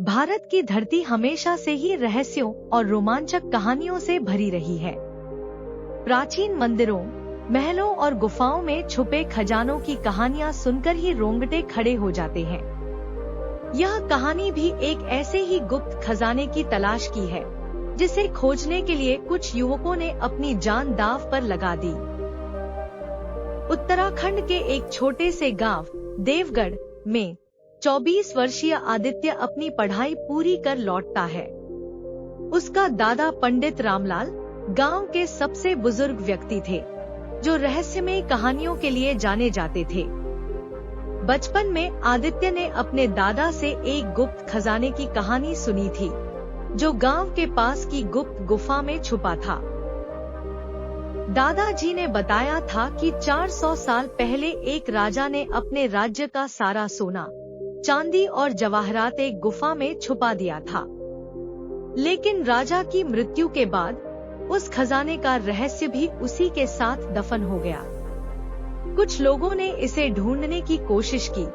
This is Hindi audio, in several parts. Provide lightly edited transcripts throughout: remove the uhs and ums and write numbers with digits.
भारत की धरती हमेशा से ही रहस्यों और रोमांचक कहानियों से भरी रही है। प्राचीन मंदिरों, महलों और गुफाओं में छुपे खजानों की कहानियां सुनकर ही रोंगटे खड़े हो जाते हैं। यह कहानी भी एक ऐसे ही गुप्त खजाने की तलाश की है, जिसे खोजने के लिए कुछ युवकों ने अपनी जान दांव पर लगा दी। उत्तराखंड के एक छोटे से गांव देवगढ़ में 24 वर्षीय आदित्य अपनी पढ़ाई पूरी कर लौटता है। उसका दादा पंडित रामलाल गांव के सबसे बुजुर्ग व्यक्ति थे, जो रहस्यमय कहानियों के लिए जाने जाते थे। बचपन में आदित्य ने अपने दादा से एक गुप्त खजाने की कहानी सुनी थी, जो गांव के पास की गुप्त गुफा में छुपा था। दादाजी ने बताया था कि 400 साल पहले एक राजा ने अपने राज्य का सारा सोना, चांदी और जवाहरात एक गुफा में छुपा दिया था। लेकिन राजा की मृत्यु के बाद उस खजाने का रहस्य भी उसी के साथ दफन हो गया। कुछ लोगों ने इसे ढूंढने की कोशिश की,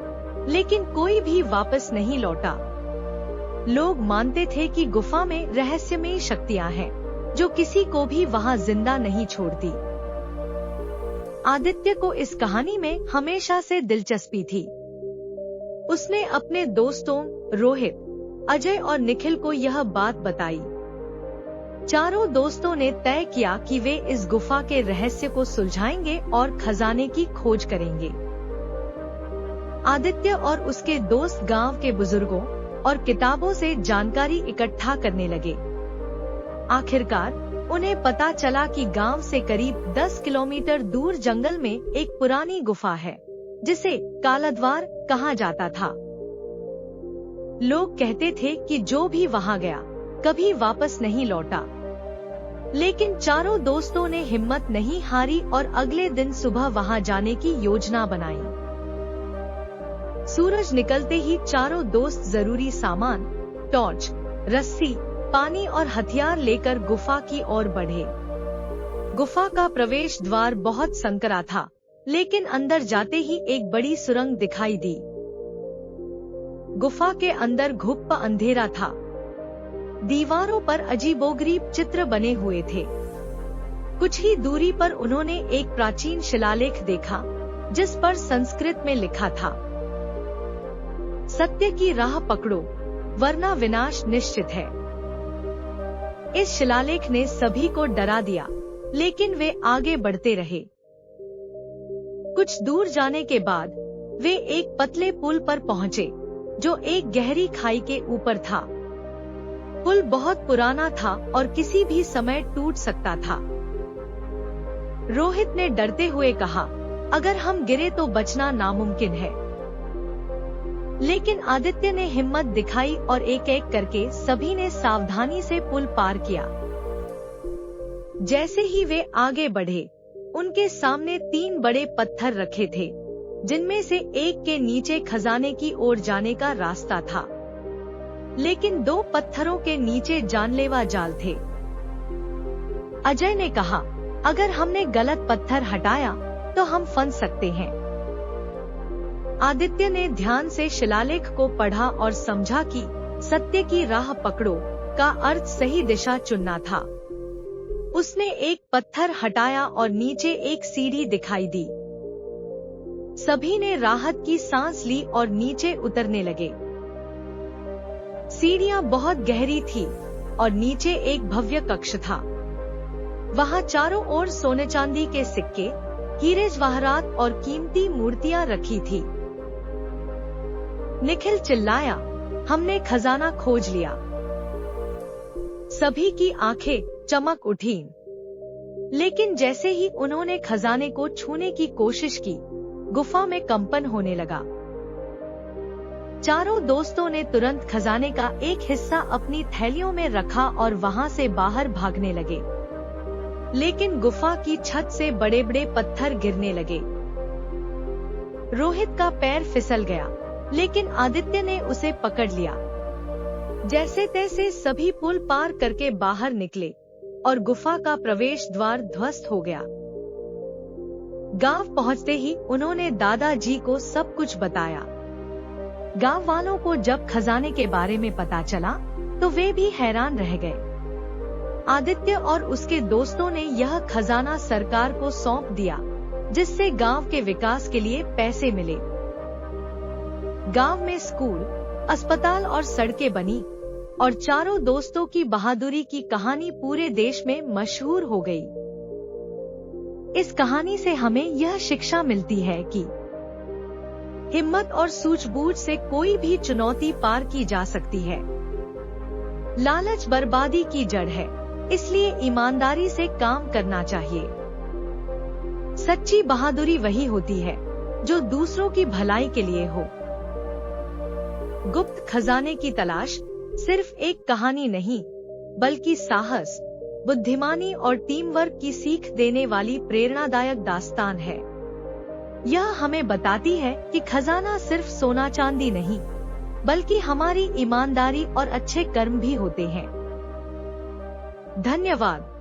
लेकिन कोई भी वापस नहीं लौटा। लोग मानते थे कि गुफा में रहस्यमय शक्तियां हैं, जो किसी को भी वहां जिंदा नहीं छोड़ती। आदित्य को इस कहानी में हमेशा से दिलचस्पी थी। उसने अपने दोस्तों रोहित, अजय और निखिल को यह बात बताई। चारों दोस्तों ने तय किया कि वे इस गुफा के रहस्य को सुलझाएंगे और खजाने की खोज करेंगे। आदित्य और उसके दोस्त गांव के बुजुर्गों और किताबों से जानकारी इकट्ठा करने लगे। आखिरकार उन्हें पता चला कि गांव से करीब 10 किलोमीटर दूर जंगल में एक पुरानी गुफा है, जिसे कालाद्वार कहा जाता था। लोग कहते थे कि जो भी वहां गया कभी वापस नहीं लौटा। लेकिन चारों दोस्तों ने हिम्मत नहीं हारी और अगले दिन सुबह वहां जाने की योजना बनाई। सूरज निकलते ही चारों दोस्त जरूरी सामान, टॉर्च, रस्सी, पानी और हथियार लेकर गुफा की ओर बढ़े। गुफा का प्रवेश द्वार बहुत संकरा था, लेकिन अंदर जाते ही एक बड़ी सुरंग दिखाई दी। गुफा के अंदर घुप्पा अंधेरा था। दीवारों पर अजीबोगरीब चित्र बने हुए थे। कुछ ही दूरी पर उन्होंने एक प्राचीन शिलालेख देखा, जिस पर संस्कृत में लिखा था, सत्य की राह पकड़ो, वरना विनाश निश्चित है। इस शिलालेख ने सभी को डरा दिया, लेकिन वे आगे बढ़ते रहे। कुछ दूर जाने के बाद वे एक पतले पुल पर पहुँचे, जो एक गहरी खाई के ऊपर था। पुल बहुत पुराना था और किसी भी समय टूट सकता था। रोहित ने डरते हुए कहा, अगर हम गिरे तो बचना नामुमकिन है। लेकिन आदित्य ने हिम्मत दिखाई और एक एक करके सभी ने सावधानी से पुल पार किया। जैसे ही वे आगे बढ़े, उनके सामने 3 बड़े पत्थर रखे थे, जिनमें से एक के नीचे खजाने की ओर जाने का रास्ता था। लेकिन 2 पत्थरों के नीचे जानलेवा जाल थे। अजय ने कहा, अगर हमने गलत पत्थर हटाया तो हम फंस सकते हैं। आदित्य ने ध्यान से शिलालेख को पढ़ा और समझा कि सत्य की राह पकड़ो का अर्थ सही दिशा चुनना था। उसने एक पत्थर हटाया और नीचे एक सीढ़ी दिखाई दी। सभी ने राहत की सांस ली और नीचे उतरने लगे। सीढ़ियां बहुत गहरी थी और नीचे एक भव्य कक्ष था। वहां चारों ओर सोने चांदी के सिक्के, हीरे जवाहरात और कीमती मूर्तियां रखी थी। निखिल चिल्लाया, हमने खजाना खोज लिया। सभी की आंखें चमक उठीं। लेकिन जैसे ही उन्होंने खजाने को छूने की कोशिश की, गुफा में कंपन होने लगा। चारों दोस्तों ने तुरंत खजाने का एक हिस्सा अपनी थैलियों में रखा और वहां से बाहर भागने लगे। लेकिन गुफा की छत से बड़े बड़े पत्थर गिरने लगे। रोहित का पैर फिसल गया, लेकिन आदित्य ने उसे पकड़ लिया। जैसे तैसे सभी पुल पार करके बाहर निकले और गुफा का प्रवेश द्वार ध्वस्त हो गया। गांव पहुंचते ही उन्होंने दादाजी को सब कुछ बताया। गांव वालों को जब खजाने के बारे में पता चला तो वे भी हैरान रह गए। आदित्य और उसके दोस्तों ने यह खजाना सरकार को सौंप दिया, जिससे गांव के विकास के लिए पैसे मिले। गांव में स्कूल, अस्पताल और सड़कें बनी और चारों दोस्तों की बहादुरी की कहानी पूरे देश में मशहूर हो गई। इस कहानी से हमें यह शिक्षा मिलती है कि हिम्मत और सूझबूझ से कोई भी चुनौती पार की जा सकती है। लालच बर्बादी की जड़ है, इसलिए ईमानदारी से काम करना चाहिए। सच्ची बहादुरी वही होती है जो दूसरों की भलाई के लिए हो। गुप्त खजाने की तलाश सिर्फ एक कहानी नहीं, बल्कि साहस, बुद्धिमानी और टीम वर्क की सीख देने वाली प्रेरणादायक दास्तान है। यह हमें बताती है कि खजाना सिर्फ सोना चांदी नहीं, बल्कि हमारी ईमानदारी और अच्छे कर्म भी होते हैं। धन्यवाद।